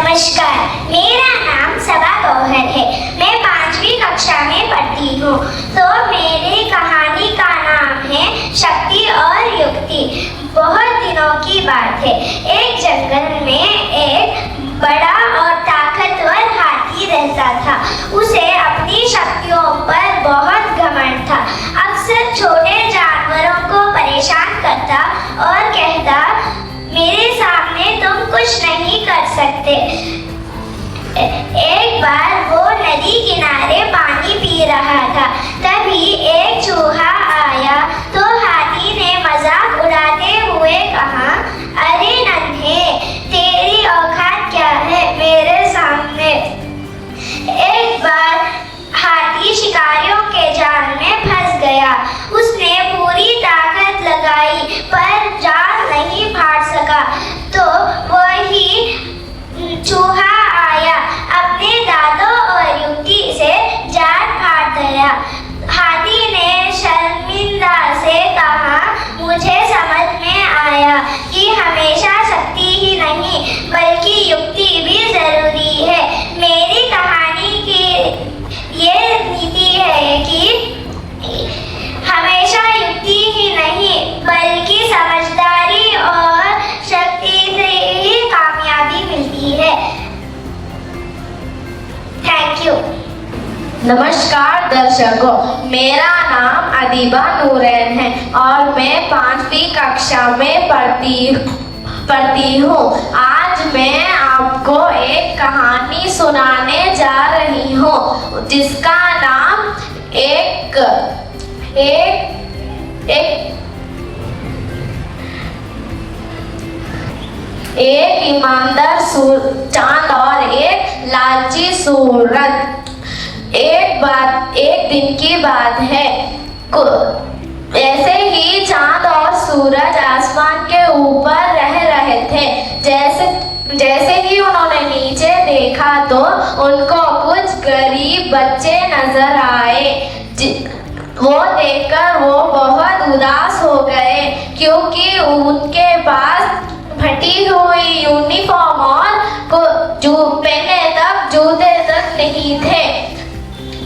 नमस्कार, मेरा नाम सबा गौहर है। मैं 5वीं कक्षा में पढ़ती हूँ। तो मेरी कहानी का नाम है शक्ति और युक्ति। बहुत दिनों की बात है, एक जंगल में एक बड़ा और ताकतवर हाथी रहता था। उसे अपनी शक्तियों पर बहुत घमंड था। अक्सर छोटे जानवरों को परेशान करता और कहता, मेरे सामने तुम कुछ नहीं कर सकते। एक बार वो नदी किनारे पानी पी रहा था, तभी एक चूहा आया तो हाथी ने मजाक उड़ाते हुए कहा, अरे नन्हे, तेरी औकात क्या है मेरे सामने। एक बार हाथी शिकारियों के जाल में फंस गया। उसने पूरी ताकत लगाई पर जाल नहीं फाड़ सका। तो वही चूहा आया, अपने दांतों और युक्ति से जाल फाड़ दिया। हाथी ने शर्मिंदा से कहा, मुझे समझ में आया कि हमेशा शक्ति ही नहीं बल्कि युक्ति भी जरूरी है। मेरी कहानी की ये नीति है कि हमेशा युक्ति ही नहीं बल्कि समझदारी और शक्ति से ही कामयाबी मिलती है। Thank you. नमस्कार दर्शकों, मेरा नाम अदीबा नूरैन है और मैं 5वीं कक्षा में पढ़ती हूँ। आज मैं आपको एक कहानी सुनाने जा रही हूँ जिसका नाम एक ईमानदार चांद और एक लालची सूरज। एक दिन की बात है, ऐसे ही चांद और सूरज आसमान के ऊपर रह रहे थे। जैसे ही उन्होंने नीचे देखा तो उनको कुछ गरीब बच्चे नजर आए। वो देखकर वो बहुत उदास हो गए क्योंकि उनके पास फटी हुई यूनिफॉर्म और जूते तक नहीं थे।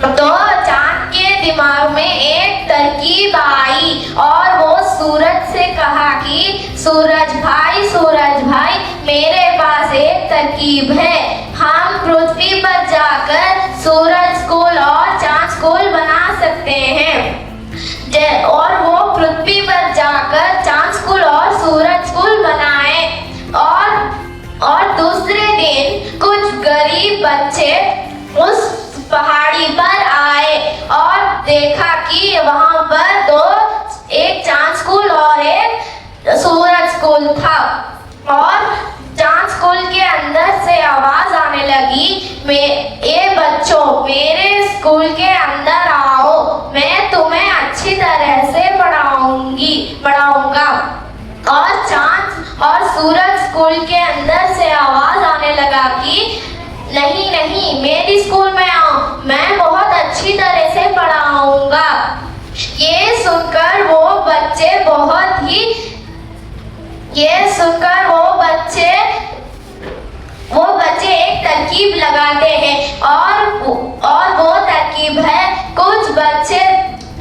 तो चांद के दिमाग में एक तरकीब आई और वो सूरज से कहा कि सूरज भाई मेरे पास एक तरकीब है। हम पृथ्वी पर जाकर सूरज स्कूल और चांद स्कूल बना सकते हैं। और वो पृथ्वी पर जाकर चांद स्कूल और सूरज स्कूल बनाए। और दूसरे दिन कुछ गरीब बच्चे उस पहाड़ी पर आए और देखा कि वहां पर एक चांद स्कूल और एक सूरज स्कूल था। और चांद स्कूल के अंदर से आवाज आने लगी, ये बच्चों मेरे स्कूल के अंदर आओ, मैं तुम्हें अच्छी तरह से पढ़ाऊंगा। और चांद और सूरज स्कूल के अंदर से आवाज आने लगा कि नहीं मेरी स्कूल में आओ, मैं बहुत अच्छी तरह से पढ़ाऊंगा। ये सुनकर वो बच्चे एक तरकीब लगाते हैं और वो तरकीब है, कुछ बच्चे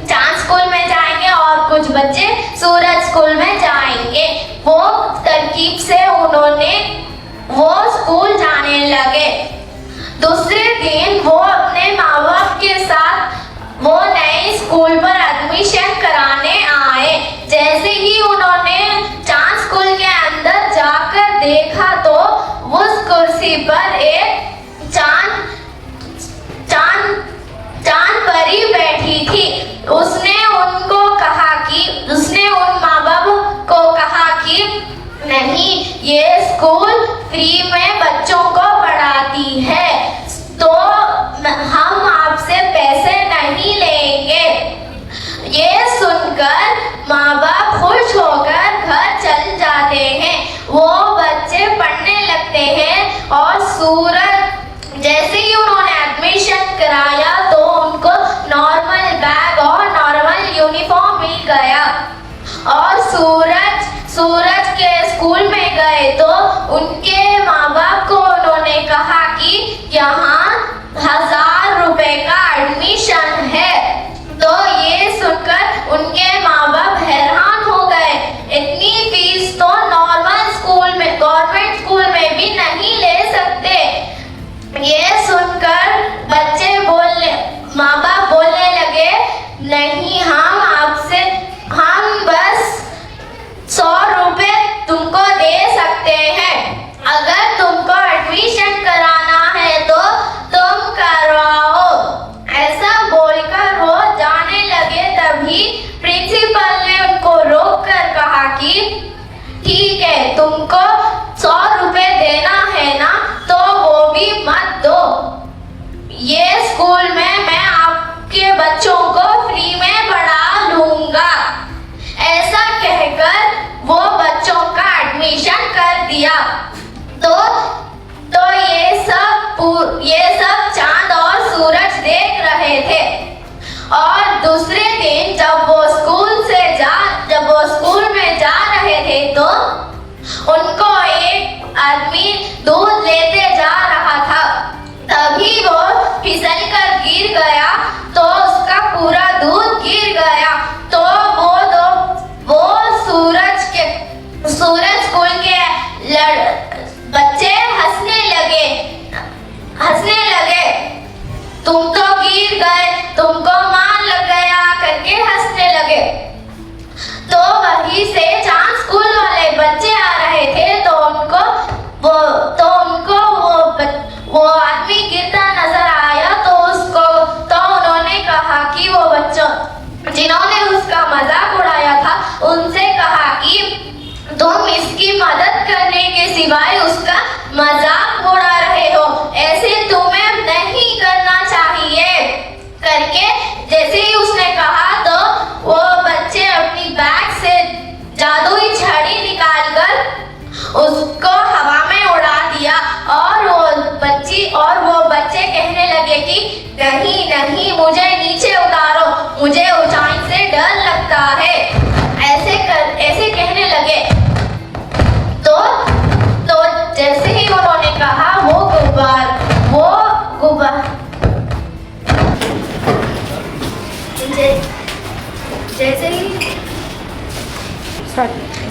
चांद स्कूल में जाएंगे और कुछ बच्चे सूरज स्कूल में जाएंगे। वो तरकीब से वो स्कूल जाने लगे। दूसरे दिन वो अपने माँ बाप के साथ वो नए स्कूल पर एडमिशन कराने आए। जैसे ही उन्होंने चांद स्कूल के अंदर जाकर देखा तो उस कुर्सी पर एक चांद परी बैठी थी। उसने उन माँ बाप को कहा कि नहीं, ये स्कूल फ्री में बच्चों को पढ़ाती है, तो हम आपसे पैसे नहीं लेंगे। ये सुनकर माँ बाप खुश होकर घर चल जाते हैं। वो बच्चे पढ़ने लगते हैं और जैसे ही उन्होंने एडमिशन कराया तो उनको नॉर्मल बैग और नॉर्मल यूनिफॉर्म मिल गया। और सूरज के स्कूल में गए तो उनके माँ बाप को उन्होंने कहा कि यहाँ 1000 रुपए का एडमिशन है। तो ये सुनकर उनके माँ बाप हैरान हो गए। इतनी फीस तो नॉर्मल स्कूल में, गवर्नमेंट स्कूल में भी नहीं ले सकते। ये सुनकर बच्चे माँ बाप बोलने लगे, नहीं, हम बस 100 रुपए तुमको दे सकते हैं। अगर तुमको एडमिशन कराना है तो तुम करवाओ। ऐसा बोलकर वो जाने लगे। तभी प्रिंसिपल ने उनको रोक कर कहा कि ठीक है, तुमको 100 रुपए देना है ना, तो वो भी मत दो। ये स्कूल में मैं आपके बच्चों को फ्री में पढ़ा लूंगा। ऐसा कहकर वो बच्चों का एडमिशन कर दिया। तो ये सब चांद और सूरज देख रहे थे। और दूसरे दिन जब वो स्कूल में जा रहे थे तो उनको एक आदमी दूध लेते जा रहा था। तभी वो फिसल कर गिर गया तो उसका पूरा दूध गिर गया। तो वो सूरज स्कूल के बच्चे हंसने लगे। तुम तो गिर गए, तुमको मार लग गया करके हंसने लगे। तो वहीं से चांद स्कूल वाले बच्चे आ रहे थे। तो उनको वो आदमी गिरता नजर आया। तो उन्होंने कहा कि वो बच्चों जिन्होंने उसका मजाक उड़ाया था उनसे कहा कि तुम इसकी मदद करने के सिवाय उसका मजाक उड़ा रहे हो, ऐसे तुम्हें नहीं करना चाहिए करके जैसे ही उसने कहा तो वो बच्चे अपनी बैग से जादुई छड़ी निकालकर उसको हवा में उड़ा दिया। और वो बच्चे कहने लगे कि नहीं, मुझे नीचे उतारो, मुझे ऊंचाई से डर लगता है। ऐसे कहने लगे। तो जैसे ही उन्होंने कहा वो गुब्बार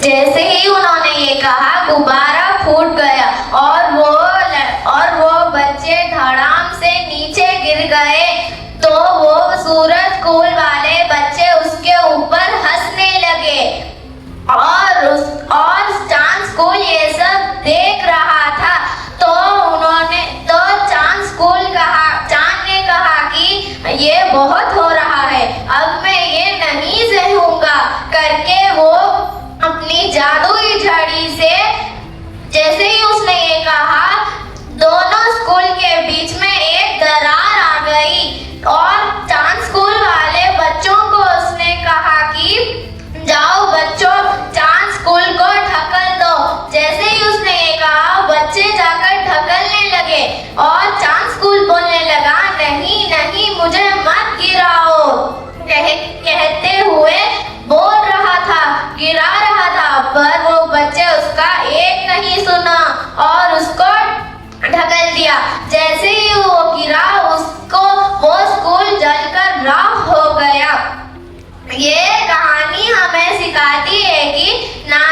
जैसे ही उन्होंने ये कहा गुब्बारा फूट गया और वो बच्चे धड़ाम से नीचे गिर गए। तो वो सूरज स्कूल वाले बच्चे उसके ऊपर हंसने लगे। और चांद स्कूल ये सब देख रहा था। तो चांद ने कहा कि ये बहुत हो रहा है, अब मैं ये नहीं सहूंगा करके वो अपनी जादुई छड़ी से जैसे ही उसने ये कहा, दोनों स्कूल के बीच में एक दरार आ गई। और चांद स्कूल वाले बच्चों को उसने कहा कि जाओ बच्चों, चांद स्कूल को ढकल दो। जैसे ही उसने ये कहा, बच्चे जाकर ढकलने लगे। और चांद स्कूल बोलने लगा, नहीं, मुझे मत गिराओ कहते हुए बोल रहा था, गिरा रहा था। पर वो बच्चे उसका एक नहीं सुना और उसको ढकल दिया। जैसे ही वो गिरा, वो स्कूल जलकर राख हो गया। ये कहानी हमें सिखाती है कि ना